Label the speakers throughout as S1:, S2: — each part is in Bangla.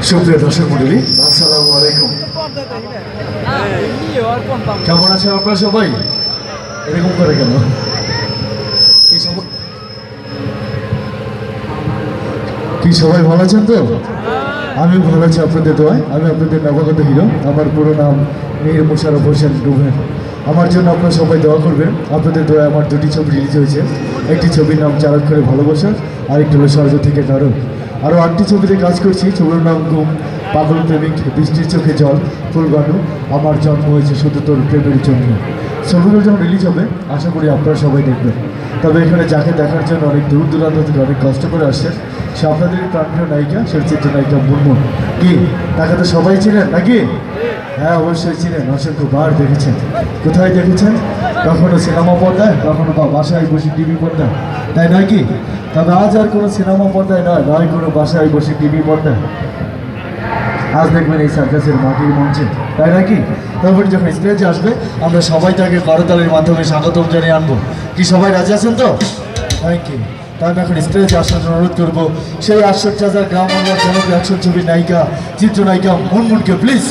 S1: সুপ্রিয় দর্শক মন্ডলী, আসসালামু আলাইকুম। কেমন আছেন আপনারা সবাই? এরকম করে কেন? কি সবাই ভালো আছেন তো? আমি ভালো আছি আপনাদের দোয়ায়। আমি আপনাদের নবাগত হিরো। আমার পুরো নাম মীর মোশাররফ হোসেন রুবেল। আমার জন্য আপনারা সবাই দোয়া করবেন। আপনাদের দোয়ায় আমার দুটি ছবি রিলিজ হয়েছে। একটি ছবির নাম চালাক করে ভালোবাসা, আরেকটি হলো স্বর্গ থেকে নরক। আরও 8টি ছবিতে কাজ করছি। ছবির নাম গুম, পাগল প্রেমিক, বৃষ্টির চোখে জল, ফুলবানু, আমার জন্ম হয়েছে শুধু তোর প্রেমের জন্য। ছবিগুলো যখন রিলিজ হবে আশা করি আপনারা সবাই দেখবেন। তবে এখানে যাকে দেখার জন্য অনেক দূর দূরান্ত থেকে অনেক কষ্ট করে আসছেন, সে আপনাদের প্রাণপ্রিয় নায়িকা, চলচ্চিত্র নায়িকা মুনমুন। কি তাকে তো সবাই ছিলেন নাকি? হ্যাঁ, অবশ্যই ছিলেন, অসংখ্যবার দেখেছেন। কোথায় দেখেছেন? কখনো সিনেমা পর্দায়, কখনো বা বাসায় বসে টিভি পর্দায়, তাই নয় কি? তবে আজ আর কোনো সিনেমা পর্দায় নয়, নয় কোনো বাসায় বসে টিভি পর্দায়। আজ দেখবেন এই সার্কাসের মাটির মঞ্চে, তাই নাকি? তারপরে যখন স্টেজে আসবে আমরা সবাই তাকে করতালির মাধ্যমে স্বাগতম জানিয়ে আনবো। কি সবাই রাজি আছেন তো? Thank you. তাই এখন স্টেজে আসার জন্য অনুরোধ করবো সেই 68,000 গ্রাম বাংলার জনপ্রিয় অ্যাকশন ছবির নায়িকা, চিত্রনায়িকা মুনমুনকে। প্লিজ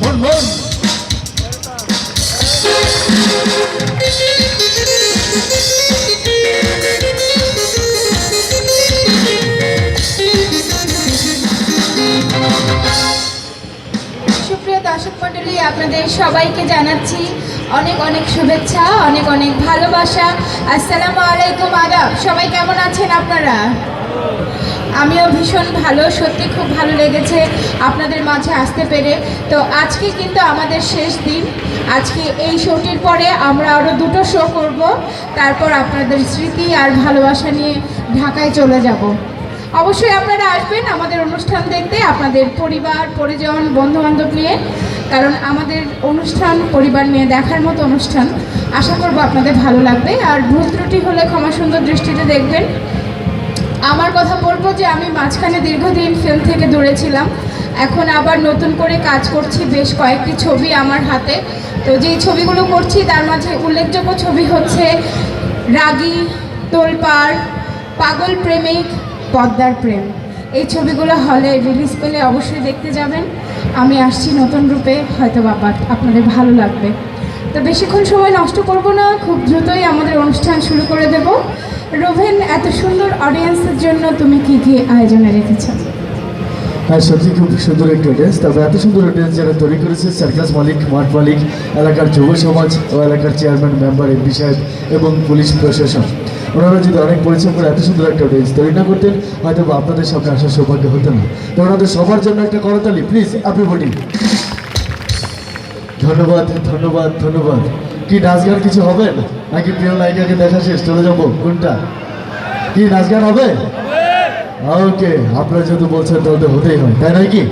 S1: মুনমুন।
S2: সুপ্রিয় দর্শক মণ্ডলী, আপনাদের সবাইকে জানাচ্ছি অনেক অনেক শুভেচ্ছা, অনেক অনেক ভালোবাসা। আসসালামু আলাইকুম, আদাব। সবাই কেমন আছেন আপনারা? আমিও ভীষণ ভালো, সত্যি খুব ভালো লেগেছে আপনাদের মাঝে আসতে পেরে। তো আজকে কিন্তু আমাদের শেষ দিন। আজকে এই শোটির পরে আমরা আরও 2টো শো করব, তারপর আপনাদের স্মৃতি আর ভালোবাসা নিয়ে ঢাকায় চলে যাব। অবশ্যই আপনারা আসবেন আমাদের অনুষ্ঠান দেখতে, আপনাদের পরিবার পরিজন বন্ধুবান্ধব নিয়ে, কারণ আমাদের অনুষ্ঠান পরিবার নিয়ে দেখার মতো অনুষ্ঠান। আশা করব আপনাদের ভালো লাগবে। আর ভুল ত্রুটি হলে ক্ষমা সুন্দর দৃষ্টিতে দেখবেন। আমার কথা বলবো যে আমি মাঝখানে দীর্ঘদিন ফিল্ম থেকে দূরে ছিলাম, এখন আবার নতুন করে কাজ করছি। বেশ কয়েকটি ছবি আমার হাতে। তো যেই ছবিগুলো করছি তার মাঝে উল্লেখযোগ্য ছবি হচ্ছে রাগী, তোলপাড়, পাগল প্রেমিক, পদ্মার প্রেম। এই ছবিগুলো হলে রিলিজ পেলে অবশ্যই দেখতে যাবেন। আমি আসছি নতুন রূপে, হয়তো বাবা আপনাদের ভালো লাগবে। তো বেশিক্ষণ সময় নষ্ট করব না, খুব দ্রুতই আমাদের অনুষ্ঠান শুরু করে দেব। রোভেন, এত সুন্দর অডিয়েন্সের জন্য তুমি কি কি আয়োজনে রেখেছো?
S1: হ্যাঁ, সত্যি খুব সুন্দর একটা অডিয়েন্স। তবে এত সুন্দর অডিয়েন্স যারা তৈরি করেছে সার্কাস মালিক, মাঠ মালিক, এলাকার যুব সমাজ ও এলাকার চেয়ারম্যান, মেম্বার, এমপি সাহেব এবং পুলিশ প্রশাসন, ওনারা যদি অনেক পরিশ্রম করে এত সুন্দর একটা অডিয়েন্স তৈরি না করতেন, হয়তো আপনাদের সামনে আসার সৌভাগ্য হতো না। তো ওনাদের সবার জন্য একটা করতালি প্লিজ এভরিবডি। ধন্যবাদ ধন্যবাদ ধন্যবাদ। কি নাচ গান কিছু হবে নাকি প্রিয় নায়িকাকে দেখা শেষ চলে যাবো? কোনটা? কি নাচ গান হবে? ওকে, আপনারা যেহেতু বলছেন তাহলে তো হতেই হয়, তাই নয় কি?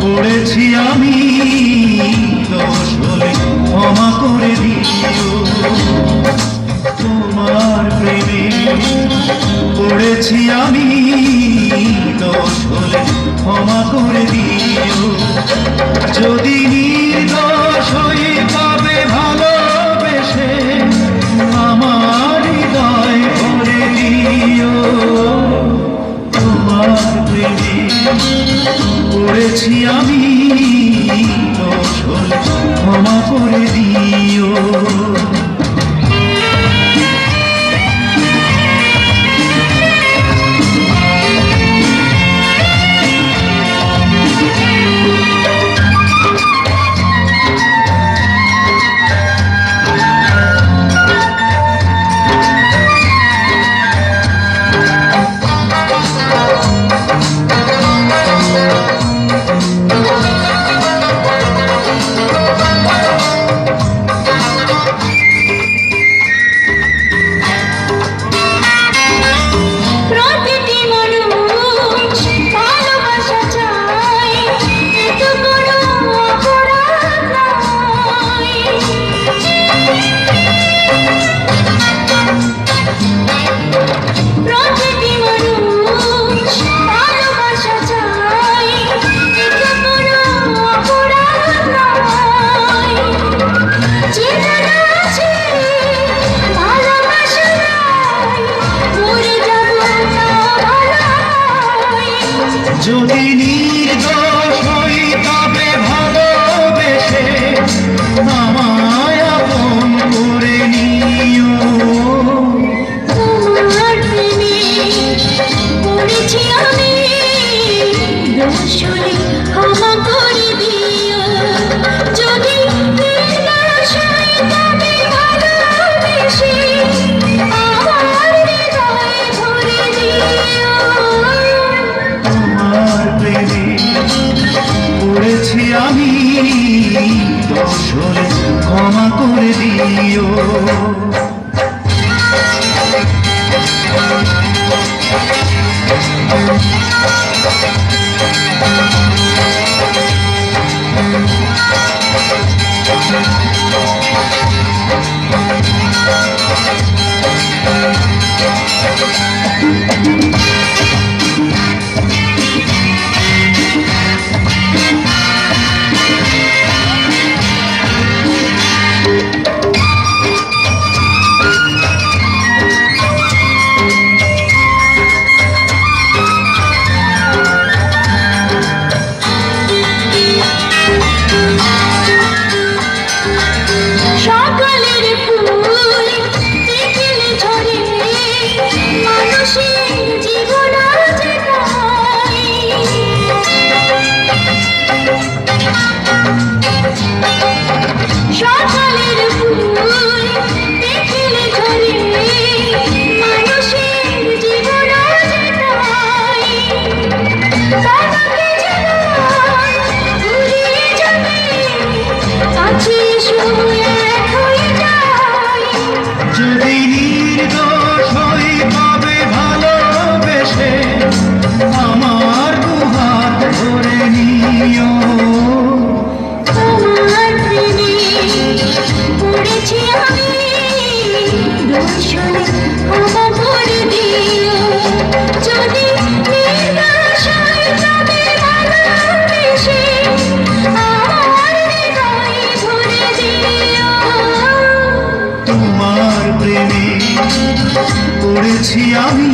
S3: পড়েছি আমি, দোষ হলে ক্ষমা করে দিও। তোমার প্রেমে পড়েছি আমি, দোষ হলে ক্ষমা করে দিও। যদি নির্দোষ হয়ে পাবে ভালোবেসে আমার হৃদয় ভরে দিও। তোমার প্রেমে পড়েছি আমি, দোষ হলে ক্ষমা করে দিও। দোষ হলে ক্ষমা করে দিও।
S2: সকালের ফুল বিকেলে ঝরে, মানুষের জীবন আজ নয়। সকালের ফুল বিকেলে ঝরে, মানুষের জীবন আজ নয়। তাকে জীবন ঘুরিয়ে যাবে, কাছে শুয়ে হয়ে যায়।
S3: যদি নির্দোষ হই তবে ভালোবেসে আমার দুহাত ধরে নিও।
S2: তোমার প্রেমে পড়েছি আমি, দোষ হলে ক্ষমা করে দিও। যদি নির্দোষ হই তবে ভালোবেসে আমার হৃদয় ভরে দিও।
S3: তোমার প্রেমে পড়েছি আমি,